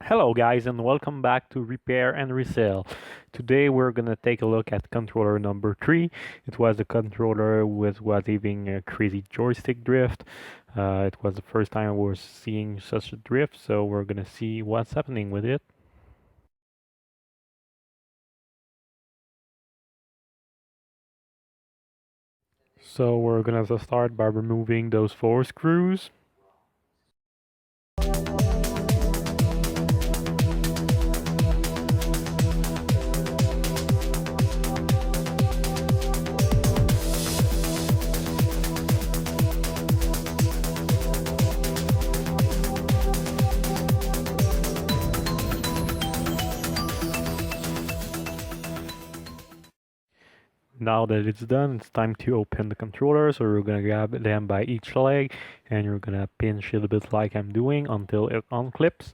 Hello guys and welcome back to Repair and Resell. Today we're gonna take a look at controller number 3. It was a controller with was having a crazy joystick drift. It was the first time I was seeing such a drift, so we're gonna see what's happening with it. So we're gonna start by removing those 4 screws. Now that it's done, it's time to open the controller. So we're gonna grab them by each leg and you're gonna pinch it a bit like I'm doing until it unclips.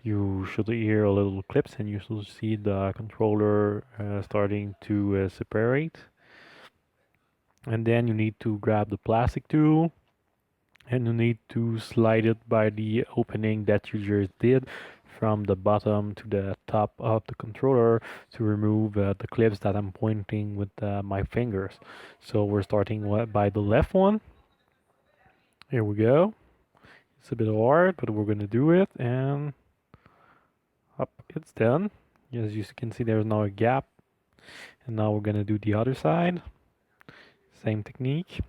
You should hear a little clips and you should see the controller starting to separate. And then you need to grab the plastic tool and you need to slide it by the opening that you just did from the bottom to the top of the controller to remove the clips that I'm pointing with my fingers. So we're starting by the left one. Here we go. It's a bit hard, but we're gonna do it, and up, it's done. As you can see, there's now a gap, and now we're gonna do the other side. Same technique.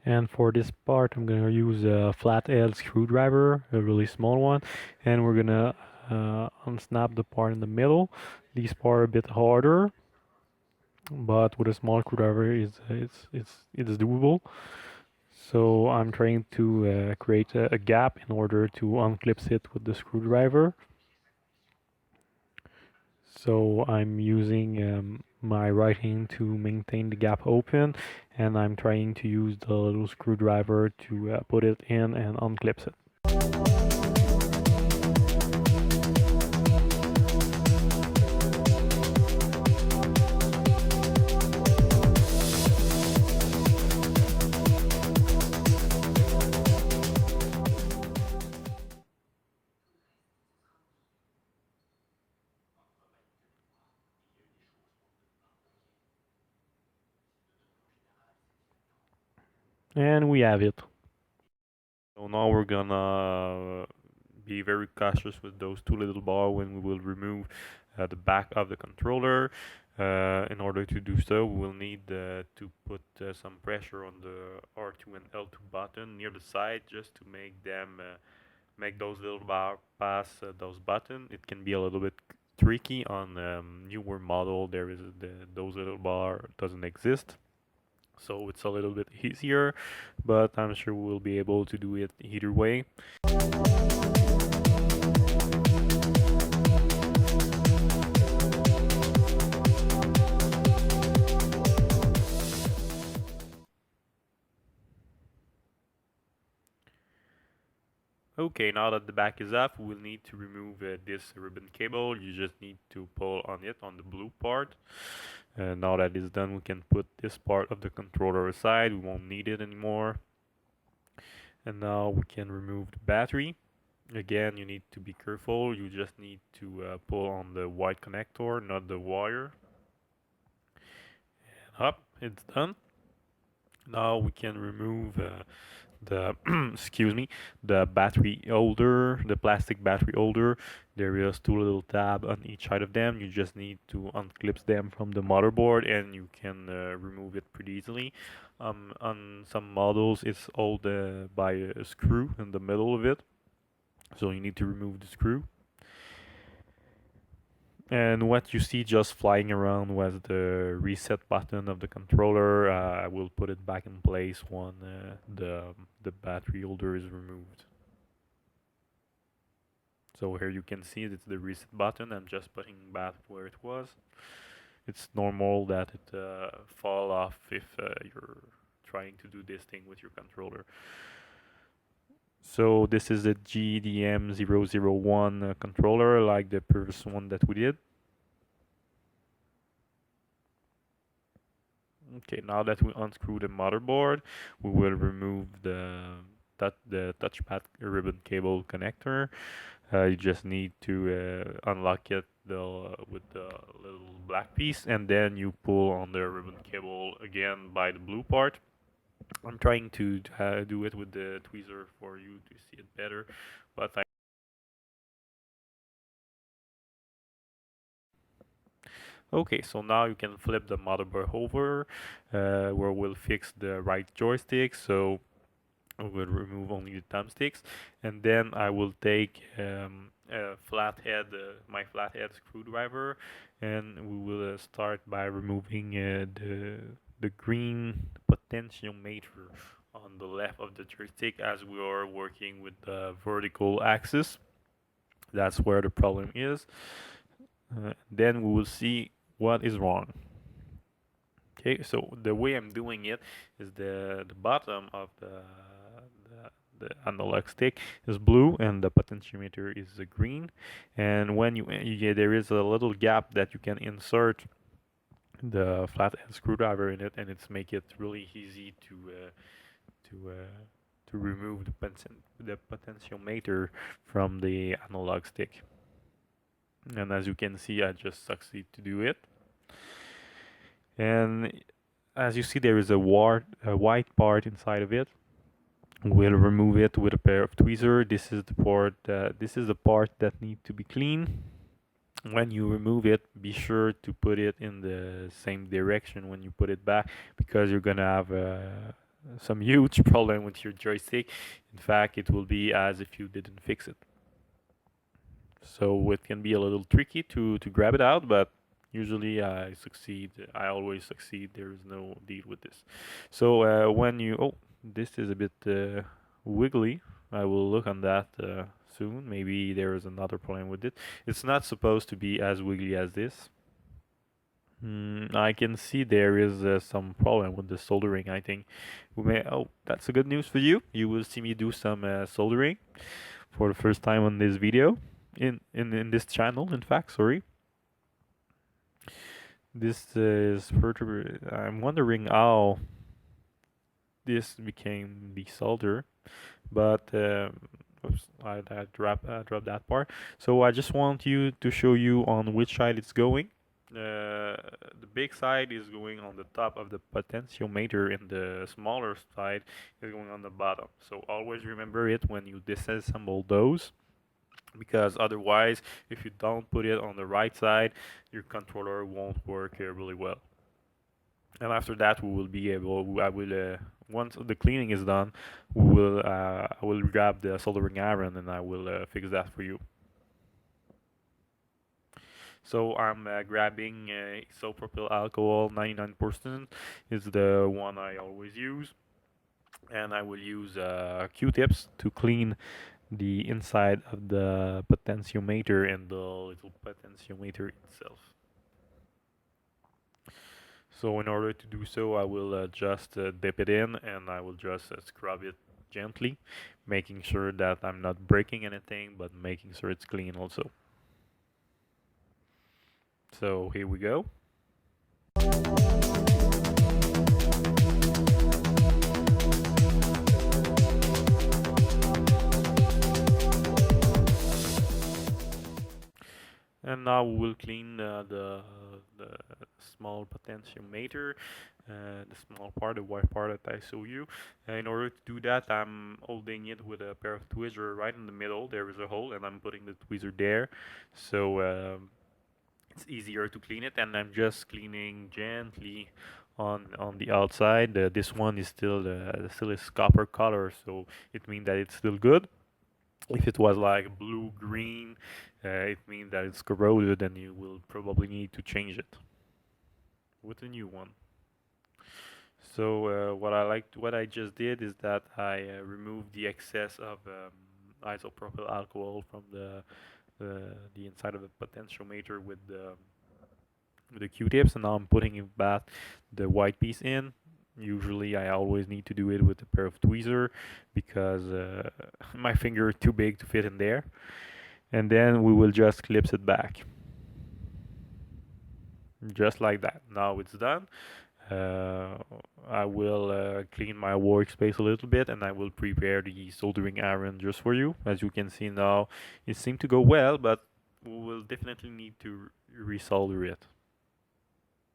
And for this part, I'm gonna use a flathead screwdriver, a really small one, and we're gonna unsnap the part in the middle. These part are a bit harder, but with a small screwdriver, it's doable. So I'm trying to create a gap in order to unclip it with the screwdriver. So I'm using my right hand to maintain the gap open, and I'm trying to use the little screwdriver to put it in and unclip it. And we have it. So now we're gonna be very cautious with those 2 little bars when we will remove the back of the controller. In order to do so, we will need to put some pressure on the R2 and L2 button near the side just to make them make those little bar pass those buttons. It can be a little bit tricky on newer model. There is those little bar doesn't exist. So it's a little bit easier, but I'm sure we'll be able to do it either way. Okay, now that the back is off, we'll need to remove this ribbon cable. You just need to pull on it on the blue part. Now that is done, we can put this part of the controller aside. We won't need it anymore. And now we can remove the battery. Again, you need to be careful. You just need to pull on the white connector, not the wire. And up, it's done. Now we can remove the excuse me, the battery holder, the plastic battery holder. There is 2 little tabs on each side of them. You just need to unclip them from the motherboard and you can remove it pretty easily. On some models it's held by a screw in the middle of it, so you need to remove the screw. And what you see just flying around was the reset button of the controller. I will put it back in place when the battery holder is removed. So here you can see it's the reset button. I'm just putting back where it was. It's normal that it fall off if you're trying to do this thing with your controller. So this is the GDM001 controller, like the previous one that we did. Okay, now that we unscrew the motherboard, we will remove the touchpad ribbon cable connector. You just need to unlock it with the little black piece, and then you pull on the ribbon cable again by the blue part. I'm trying to do it with the tweezer for you to see it better, but I Okay, so now you can flip the motherboard over, where we'll fix the right joystick. So I will remove only the thumbsticks, and then I will take my flathead screwdriver, and we will start by removing the green potentiometer on the left of the joystick, as we are working with the vertical axis. That's where the problem is. Then we will see what is wrong. Okay, so the way I'm doing it is the bottom of the analog stick is blue and the potentiometer is green, and when there is a little gap that you can insert the flathead screwdriver in it, and it's make it really easy to remove the potentiometer from the analog stick. And as you can see, I just succeed to do it. And as you see, there is a white part inside of it. We'll remove it with a pair of tweezers. This is the part that needs to be clean. When you remove it, be sure to put it in the same direction when you put it back, because you're gonna have some huge problem with your joystick. In fact, it will be as if you didn't fix it. So it can be a little tricky to grab it out, but usually I succeed. I always succeed. There is no deal with this. So this is a bit wiggly. I will look on that soon. Maybe there is another problem with it. It's not supposed to be as wiggly as this. I can see there is some problem with the soldering. I think that's a good news for you. You will see me do some soldering for the first time on this video in this channel. In fact, sorry. This is further. I'm wondering how this became the solder, but oops, dropped that part. So I just want you to show you on which side it's going. The big side is going on the top of the potentiometer, and the smaller side is going on the bottom. So always remember it when you disassemble those, because otherwise, if you don't put it on the right side, your controller won't work really well. And after that, we will be able. I will once the cleaning is done, I will grab the soldering iron and I will fix that for you. So I'm grabbing isopropyl alcohol 99% is the one I always use, and I will use Q-tips to clean the inside of the potentiometer and the little potentiometer itself. So in order to do so, I will just dip it in, and I will just scrub it gently, making sure that I'm not breaking anything, but making sure it's clean also. So here we go. And now we will clean the small potentiometer, the small part, the white part that I show you. In order to do that, I'm holding it with a pair of tweezers right in the middle. There is a hole, and I'm putting the tweezer there, so it's easier to clean it. And I'm just cleaning gently on the outside. This one is still is copper color, so it means that it's still good. If it was like blue green, it means that it's corroded, and you will probably need to change it with a new one. So what I just did is that I removed the excess of isopropyl alcohol from the inside of the potentiometer with the Q-tips, and now I'm putting it back the white piece in. Usually I always need to do it with a pair of tweezer because my finger is too big to fit in there. And then we will just clip it back. Just like that. Now it's done. Uh, I will clean my workspace a little bit and I will prepare the soldering iron just for you. As you can see now, it seemed to go well, but we will definitely need to resolder it.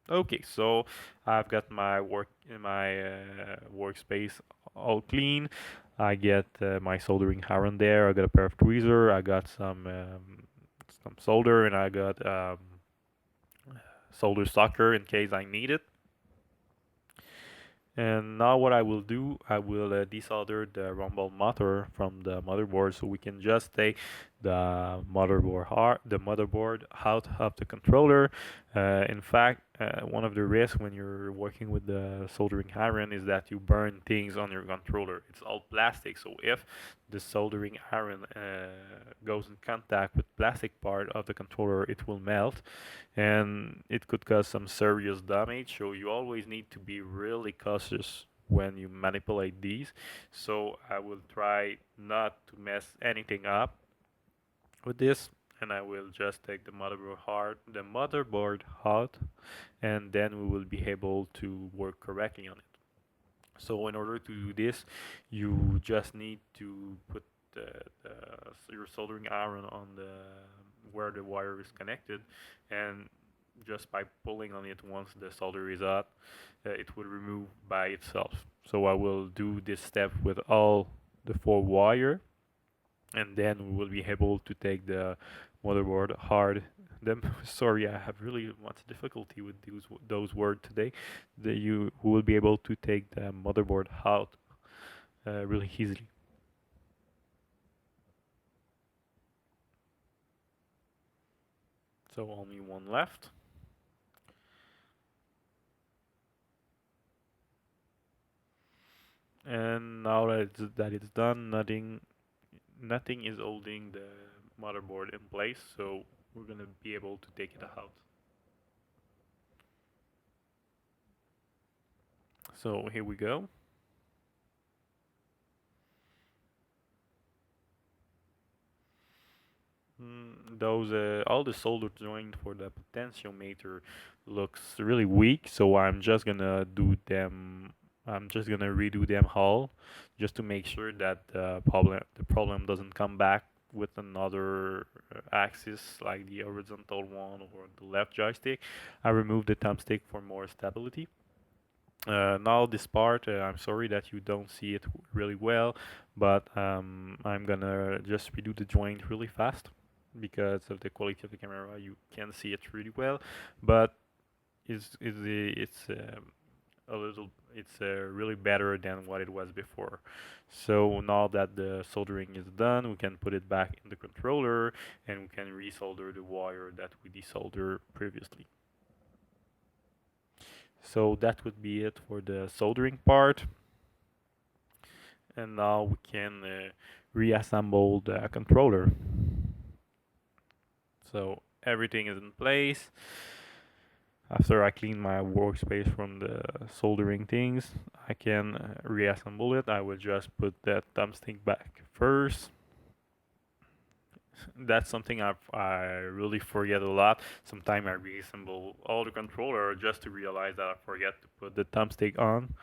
Okay, so I've got my workspace all clean. I get my soldering iron there. I got a pair of tweezer. I got some solder, and I got solder sucker in case I need it. And now what I will do, I will desolder the rumble motor from the motherboard so we can just take the motherboard out of the controller. In fact, one of the risks when you're working with the soldering iron is that you burn things on your controller. It's all plastic, so if the soldering iron goes in contact with plastic part of the controller, it will melt and it could cause some serious damage. So you always need to be really cautious when you manipulate these. So I will try not to mess anything up with this, and I will just take the motherboard out, and then we will be able to work correctly on it. So in order to do this, you just need to put the, your soldering iron on the where the wire is connected, and just by pulling on it once the solder is out, it will remove by itself. So I will do this step with all the 4 wire, and then we will be able to take the motherboard hard. Sorry, I have really much difficulty with those words today. That you will be able to take the motherboard out really easily. So only one left. And now that it's done, nothing is holding the motherboard in place, so we're gonna be able to take it out. So here we go. Those all the solder joint for the potentiometer looks really weak, so I'm just gonna redo them all, just to make sure that the problem doesn't come back with another axis like the horizontal one or the left joystick. I removed the thumbstick for more stability. Now this part, I'm sorry that you don't see it really well, but I'm gonna just redo the joint really fast because of the quality of the camera. You can see it really well, but it's a little really better than what it was before. So now that the soldering is done, we can put it back in the controller and we can resolder the wire that we desoldered previously. So that would be it for the soldering part. And now we can reassemble the controller. So everything is in place. After I clean my workspace from the soldering things, I can reassemble it. I will just put that thumbstick back first. That's something I really forget a lot. Sometimes I reassemble all the controller just to realize that I forget to put the thumbstick on,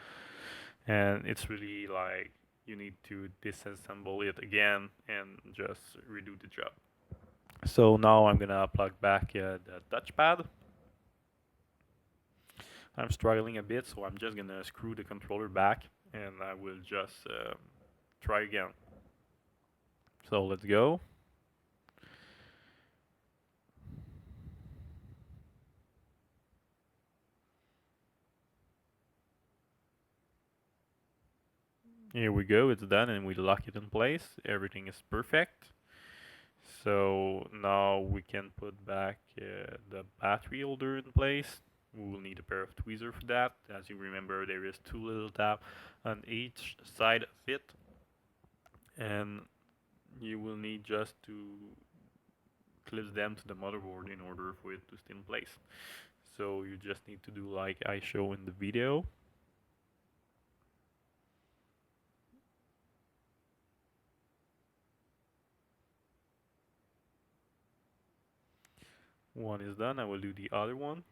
and it's really like you need to disassemble it again and just redo the job. So now I'm gonna plug back the touchpad. I'm struggling a bit, so I'm just gonna screw the controller back and I will just try again. So let's go. Here we go, it's done and we lock it in place. Everything is perfect. So now we can put back the battery holder in place. We will need a pair of tweezers for that. As you remember, there is 2 little tabs on each side of it. And you will need just to clip them to the motherboard in order for it to stay in place. So you just need to do like I show in the video. One is done, I will do the other one.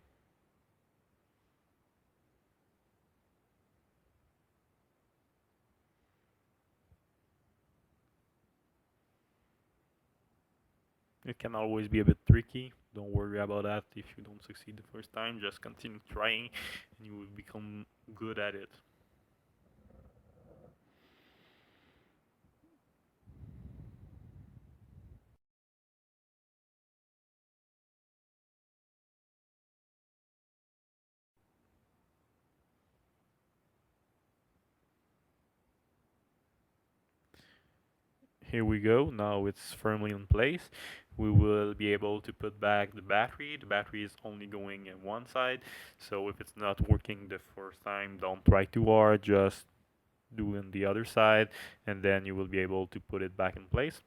It can always be a bit tricky. Don't worry about that if you don't succeed the first time. Just continue trying and you will become good at it. Here we go. Now it's firmly in place. We will be able to put back the battery. The battery is only going in one side, so if it's not working the first time, don't try too hard. Just do in the other side, and then you will be able to put it back in place.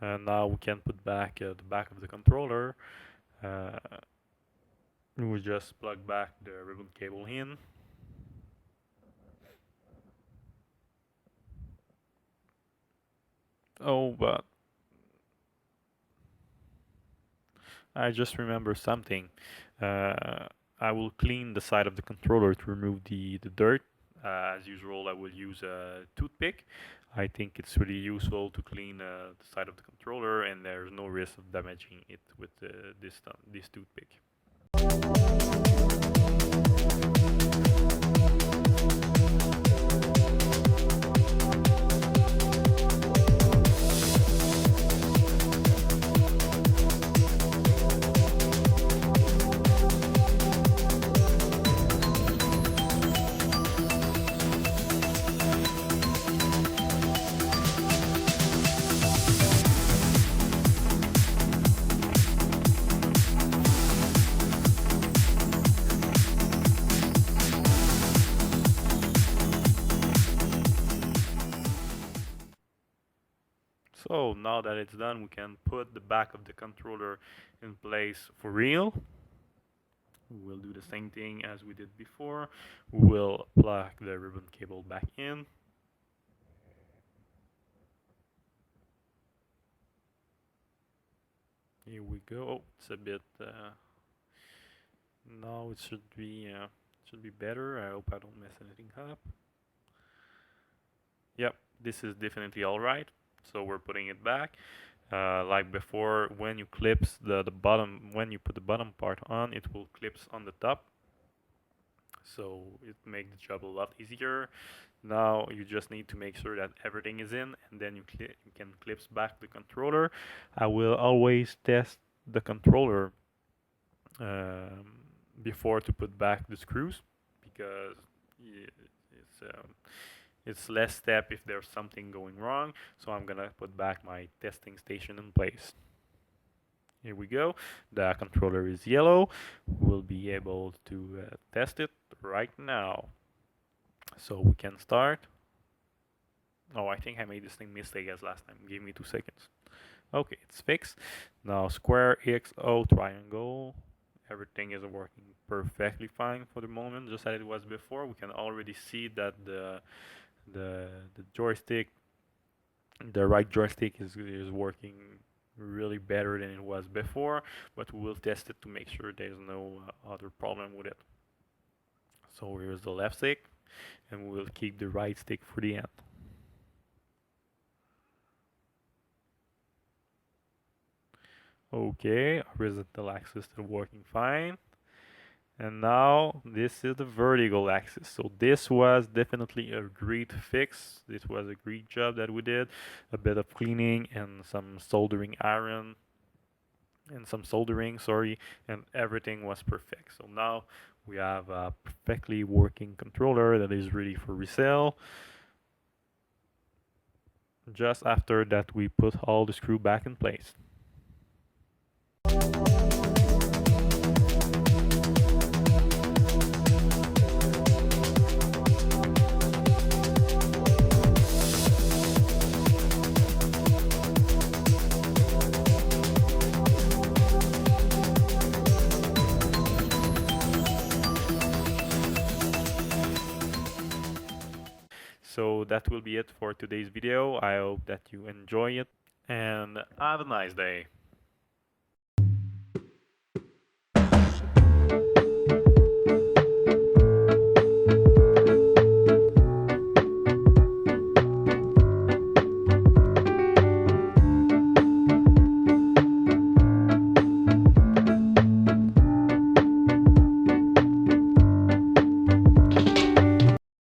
And now we can put back the back of the controller. Uh, we just plug back the ribbon cable in. Oh, but I just remember something. I will clean the side of the controller to remove the dirt. As usual, I will use a toothpick. I think it's really useful to clean the side of the controller, and there's no risk of damaging it with this toothpick. So now that it's done, we can put the back of the controller in place for real. We'll do the same thing as we did before. We will plug the ribbon cable back in. Here we go. Oh, it's a bit. Now it should be better. I hope I don't mess anything up. Yep, this is definitely all right. So we're putting it back. Like before, when you clips the bottom, when you put the bottom part on, it will clips on the top. So it makes the job a lot easier. Now you just need to make sure that everything is in, and then you can clips back the controller. I will always test the controller before to put back the screws, because it's less step if there's something going wrong. So I'm gonna put back my testing station in place. Here we go. The controller is yellow. We'll be able to test it right now. So we can start. Oh, I think I made the same mistake as last time. Give me 2 seconds. Okay, it's fixed. Now square, X, O, triangle. Everything is working perfectly fine for the moment, just as it was before. We can already see that the joystick, the right joystick is working really better than it was before, but we will test it to make sure there's no other problem with it. So here's the left stick, and we'll keep the right stick for the end. Okay, horizontal axis is working fine. And now this is the vertical axis. So this was definitely a great fix. This was a great job that we did. A bit of cleaning and some soldering iron and some soldering, sorry, and everything was perfect. So now we have a perfectly working controller that is ready for resale. Just after that, we put all the screw back in place. So that will be it for today's video. I hope that you enjoy it and have a nice day.